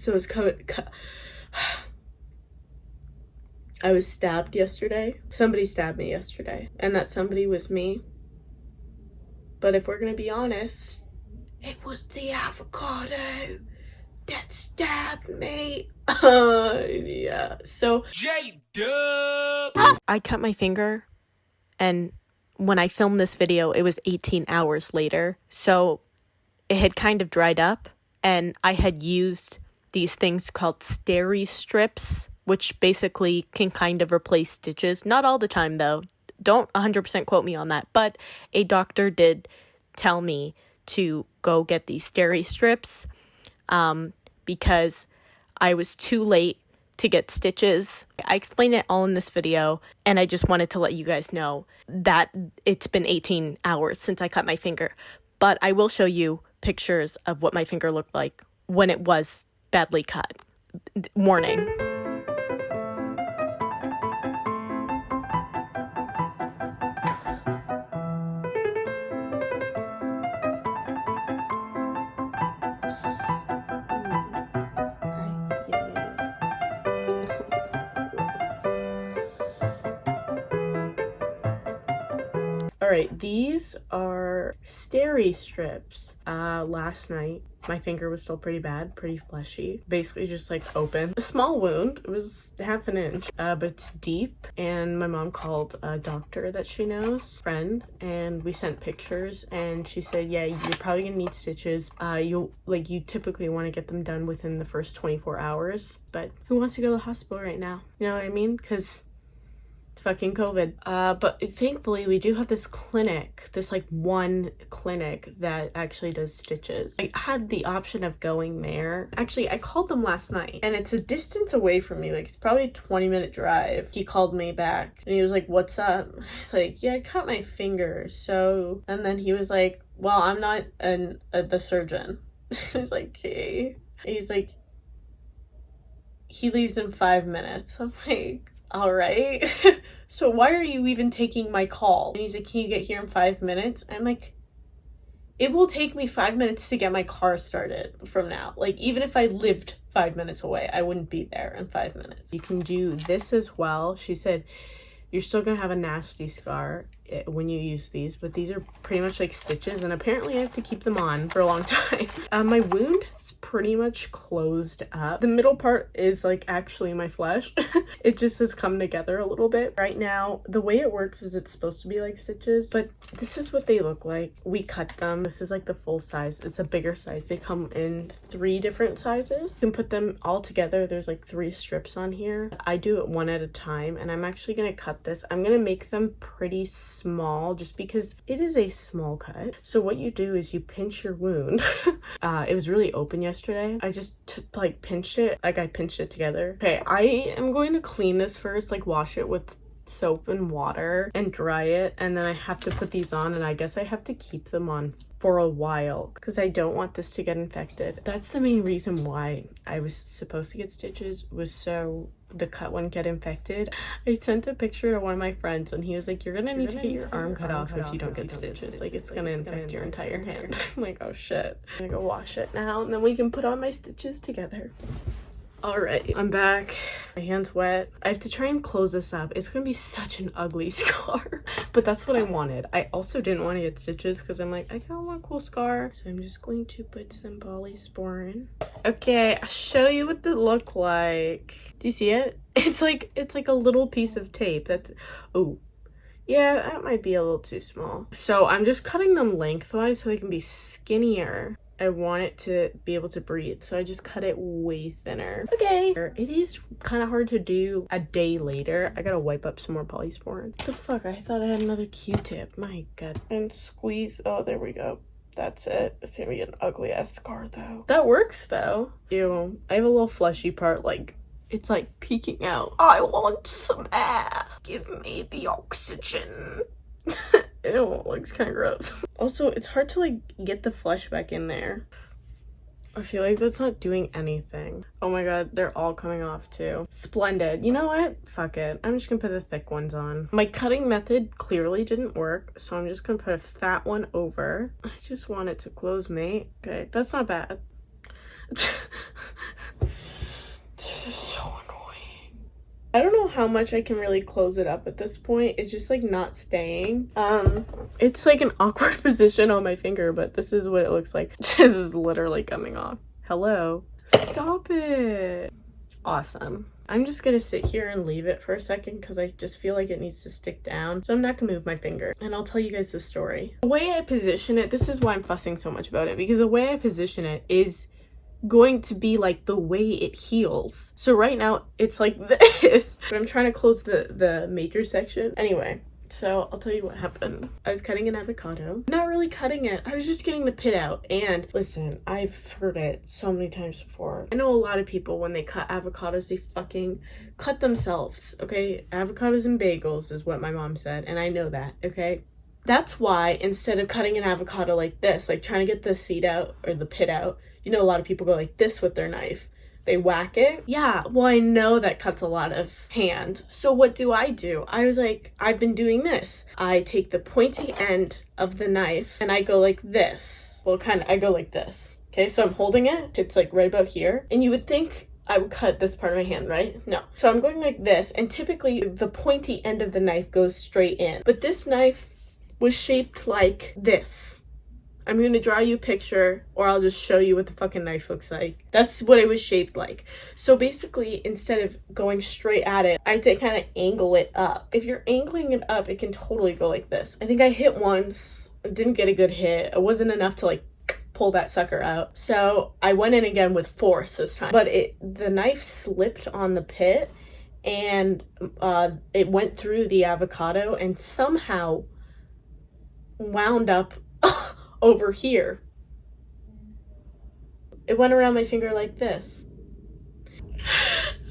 So it's I was stabbed yesterday. Somebody stabbed me yesterday, and that somebody was me. But if we're gonna be honest, it was the avocado that stabbed me. Yeah. So J-Dub. I cut my finger, and when I filmed this video, it was 18 hours later. So it had kind of dried up, and I had used these things called steri strips, which basically can kind of replace stitches. Not all the time, though. Don't 100% quote me on that, but a doctor did tell me to go get these steri strips because I was too late to get stitches. I explained it all in this video, and I just wanted to let you guys know that it's been 18 hours since I cut my finger. But I will show you pictures of what my finger looked like when it was badly cut. Warning. Alright, these are steri strips. Last night, my finger was still pretty bad, pretty fleshy. Basically just like open. A small wound. It was half an inch, but it's deep. And my mom called a doctor that she knows, friend, and we sent pictures, and she said, yeah, you're probably gonna need stitches. You typically want to get them done within the first 24 hours, but who wants to go to the hospital right now? You know what I mean? Because it's fucking COVID. But thankfully we do have this clinic, this like one clinic that actually does stitches. I had the option of going there. Actually, I called them last night, and it's a distance away from me. Like, it's probably a 20-minute drive. He called me back and he was like, what's up? I was like, yeah, I cut my finger. So, and then he was like, well, I'm not the surgeon. I was like, okay. He's like, he leaves in 5 minutes. I'm like, all right. So why are you even taking my call? And he's like, can you get here in 5 minutes? I'm like, it will take me 5 minutes to get my car started from now. Like, even if I lived 5 minutes away, I wouldn't be there in 5 minutes. You can do this as well. She said, you're still gonna have a nasty scar when you use these, but these are pretty much like stitches, and apparently I have to keep them on for a long time. My wound is pretty much closed up. The middle part is like actually my flesh. It just has come together a little bit. Right now, the way it works is it's supposed to be like stitches, but this is what they look like. We cut them. This is like the full size. It's a bigger size. They come in 3 different sizes. You can put them all together. There's like 3 strips on here. I do it one at a time, and I'm actually gonna cut this. I'm gonna make them pretty small just because it is a small cut. So what you do is you pinch your wound. It was really open yesterday. I just like pinched it, like I pinched it together. Okay, I am going to clean this first, like wash it with soap and water and dry it, and then I have to put these on, and I guess I have to keep them on for a while because I don't want this to get infected. That's the main reason why I was supposed to get stitches, was so the cut wouldn't get infected. I sent a picture to one of my friends, and he was like, you're gonna need to get your arm cut off if you don't get stitches. Like, it's gonna infect your entire hand. I'm like, oh shit. I'm gonna go wash it now, and then we can put on my stitches together. Alright, I'm back. My hand's wet. I have to try and close this up. It's gonna be such an ugly scar, but that's what I wanted. I also didn't want to get stitches because I'm like, I kind of want a cool scar. So I'm just going to put some polysporin. Okay, I'll show you what they look like. Do you see it? It's like a little piece of tape. That's, oh, yeah, that might be a little too small. So I'm just cutting them lengthwise so they can be skinnier. I want it to be able to breathe, so I just cut it way thinner. Okay. It is kind of hard to do a day later. I gotta wipe up some more polysporin. What the fuck? I thought I had another Q-tip. My god. And squeeze. Oh, there we go. That's it. It's gonna be an ugly ass scar though. That works though. Ew. I have a little fleshy part, like, it's like peeking out. I want some air. Give me the oxygen. Ew, looks kind of gross. Also, it's hard to like get the flesh back in there. I feel like that's not doing anything. Oh my god, they're all coming off too. Splendid. You know what? Fuck it. I'm just gonna put the thick ones on. My cutting method clearly didn't work, so I'm just gonna put a fat one over. I just want it to close, mate. Okay, that's not bad. I don't know how much I can really close it up at this point. It's just like not staying. It's like an awkward position on my finger, but this is what it looks like. This is literally coming off. Hello. Stop it. Awesome. I'm just gonna sit here and leave it for a second because I just feel like it needs to stick down. So I'm not gonna move my finger. And I'll tell you guys the story. The way I position it, this is why I'm fussing so much about it, because the way I position it is going to be like the way it heals. So right now it's like this, but I'm trying to close the major section. Anyway, so I'll tell you what happened. I was cutting an avocado. Not really cutting it. I was just getting the pit out. And listen, I've heard it so many times before. I know a lot of people, when they cut avocados, they fucking cut themselves, okay? Avocados and bagels is what my mom said, and I know that, okay? That's why instead of cutting an avocado like this, like trying to get the seed out or the pit out, you know, a lot of people go like this with their knife. They whack it. Yeah, well, I know that cuts a lot of hand. So what do? I was like, I've been doing this. I take the pointy end of the knife and I go like this. Well, I go like this. Okay, so I'm holding it. It's like right about here. And you would think I would cut this part of my hand, right? No. So I'm going like this, and typically the pointy end of the knife goes straight in. But this knife was shaped like this. I'm gonna draw you a picture, or I'll just show you what the fucking knife looks like. That's what it was shaped like. So basically, instead of going straight at it, I had to kind of angle it up. If you're angling it up, it can totally go like this. I think I hit once, didn't get a good hit. It wasn't enough to like pull that sucker out. So I went in again with force this time. But the knife slipped on the pit, and it went through the avocado and somehow wound up over here. It went around my finger like this.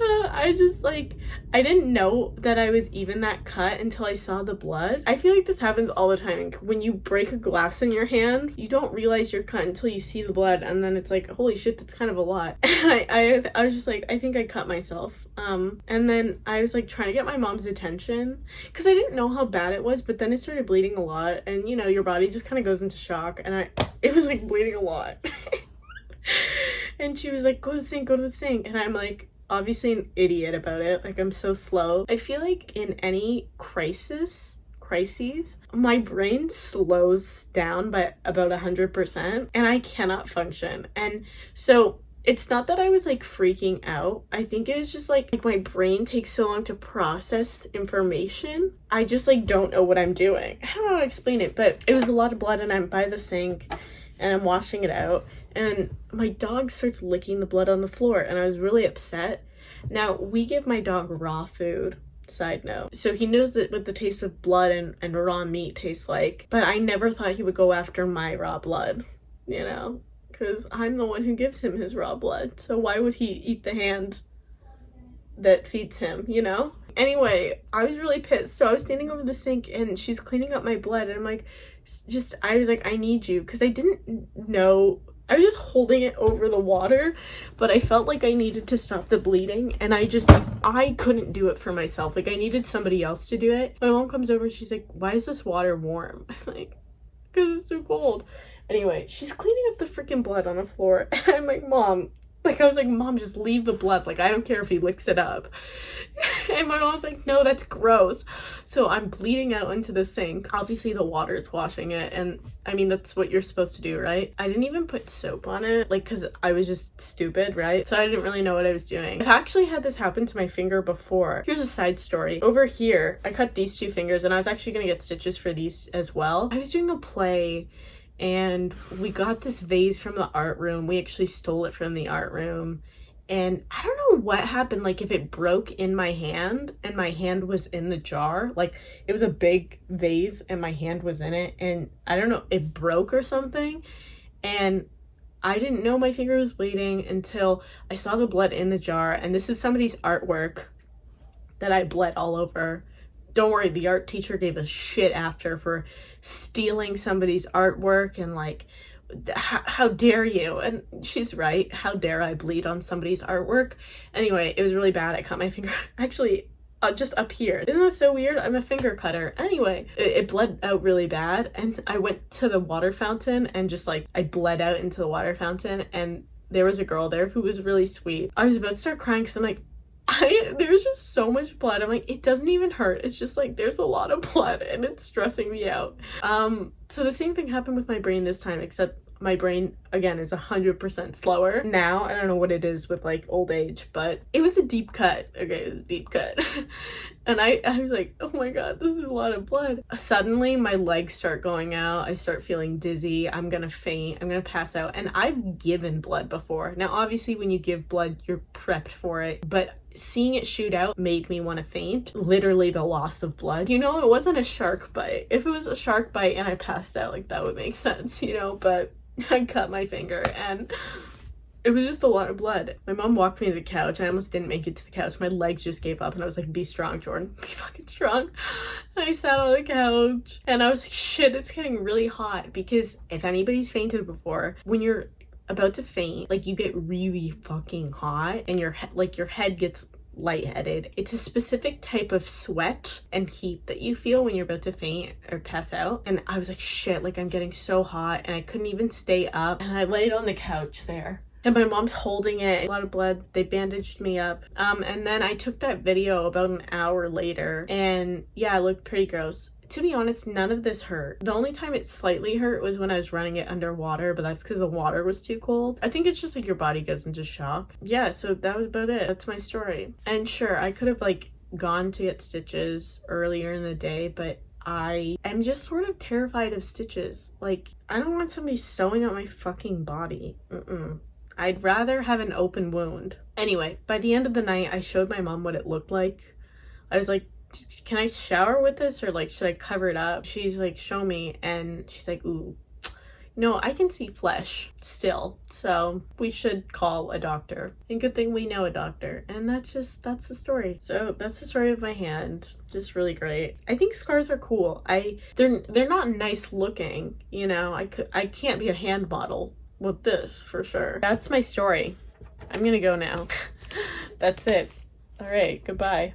I didn't know that I was even that cut until I saw the blood. I feel like this happens all the time. When you break a glass in your hand, you don't realize you're cut until you see the blood, and then it's like, holy shit, that's kind of a lot. And I was just like, I think I cut myself. And then I was like trying to get my mom's attention because I didn't know how bad it was, but then it started bleeding a lot, and you know, your body just kind of goes into shock, and it was like bleeding a lot. And she was like, go to the sink, and I'm like, obviously an idiot about it. Like, I'm so slow. I feel like in any crises, my brain slows down by about 100% and I cannot function. And so it's not that I was like freaking out. I think it was just like my brain takes so long to process information. I just like don't know what I'm doing. I don't know how to explain it, but it was a lot of blood, and I'm by the sink and I'm washing it out. And my dog starts licking the blood on the floor, and I was really upset. Now, we give my dog raw food, side note. So he knows that what the taste of blood and raw meat tastes like. But I never thought he would go after my raw blood, you know? Because I'm the one who gives him his raw blood. So why would he eat the hand that feeds him, you know? Anyway, I was really pissed. So I was standing over the sink, and she's cleaning up my blood. And I'm like, I was like, I need you. Because I didn't know... I was just holding it over the water, but I felt like I needed to stop the bleeding, and I couldn't do it for myself. Like, I needed somebody else to do it. My mom comes over and she's like, why is this water warm? I'm like, because it's too cold. Anyway, she's cleaning up the freaking blood on the floor, and I'm like, Mom, just leave the blood. Like, I don't care if he licks it up. And my mom's like, no, that's gross. So I'm bleeding out into the sink. Obviously, the water's washing it. And I mean, that's what you're supposed to do, right? I didn't even put soap on it, like, because I was just stupid, right? So I didn't really know what I was doing. I've actually had this happen to my finger before. Here's a side story. Over here, I cut these two fingers, and I was actually going to get stitches for these as well. I was doing a play, and we got this vase from the art room. We actually stole it from the art room. And I don't know what happened, like if it broke in my hand and my hand was in the jar. Like, it was a big vase and my hand was in it, and I don't know, it broke or something. And I didn't know my finger was bleeding until I saw the blood in the jar. And this is somebody's artwork that I bled all over. Don't worry, the art teacher gave a shit after for stealing somebody's artwork, and like, how dare you? And she's right. How dare I bleed on somebody's artwork? Anyway, it was really bad. I cut my finger actually just up here. Isn't that so weird? I'm a finger cutter. Anyway, it bled out really bad, and I went to the water fountain and just like I bled out into the water fountain, and there was a girl there who was really sweet. I was about to start crying because I'm like, There's just so much blood. I'm like, it doesn't even hurt. It's just like there's a lot of blood and it's stressing me out. So the same thing happened with my brain this time, except my brain again is 100% slower now. I don't know what it is with like old age, but it was a deep cut. Okay, it was a deep cut. And I was like, oh my god, this is a lot of blood. Suddenly my legs start going out. I start feeling dizzy. I'm gonna faint. I'm gonna pass out. And I've given blood before. Now obviously when you give blood, you're prepped for it, but seeing it shoot out made me want to faint. Literally the loss of blood. You know, it wasn't a shark bite. If it was a shark bite and I passed out, like that would make sense, you know, but I cut my finger and it was just a lot of blood. My mom walked me to the couch. I almost didn't make it to the couch. My legs just gave up and I was like, be strong, Jordan. Be fucking strong. And I sat on the couch and I was like, shit, it's getting really hot. Because if anybody's fainted before, when you're about to faint, like you get really fucking hot and your head gets lightheaded. It's a specific type of sweat and heat that you feel when you're about to faint or pass out. And I was like, shit, like I'm getting so hot and I couldn't even stay up. And I laid on the couch there. And my mom's holding it, a lot of blood. They bandaged me up. And then I took that video about an hour later and yeah, it looked pretty gross. To be honest, none of this hurt. The only time it slightly hurt was when I was running it underwater, but that's because the water was too cold. I think it's just like your body goes into shock. Yeah, so that was about it. That's my story. And sure, I could have like gone to get stitches earlier in the day, but I am just sort of terrified of stitches. Like, I don't want somebody sewing up my fucking body. I'd rather have an open wound. Anyway, by the end of the night, I showed my mom what it looked like. I was like, can I shower with this or like should I cover it up? She's like, show me, and she's like, ooh, no, I can see flesh still, so we should call a doctor. And good thing we know a doctor. And that's the story. So that's the story of my hand. Just really great. I think scars are cool. They're not nice looking, you know. I can't be a hand model with this for sure. That's my story. I'm gonna go now. That's it. All right, goodbye.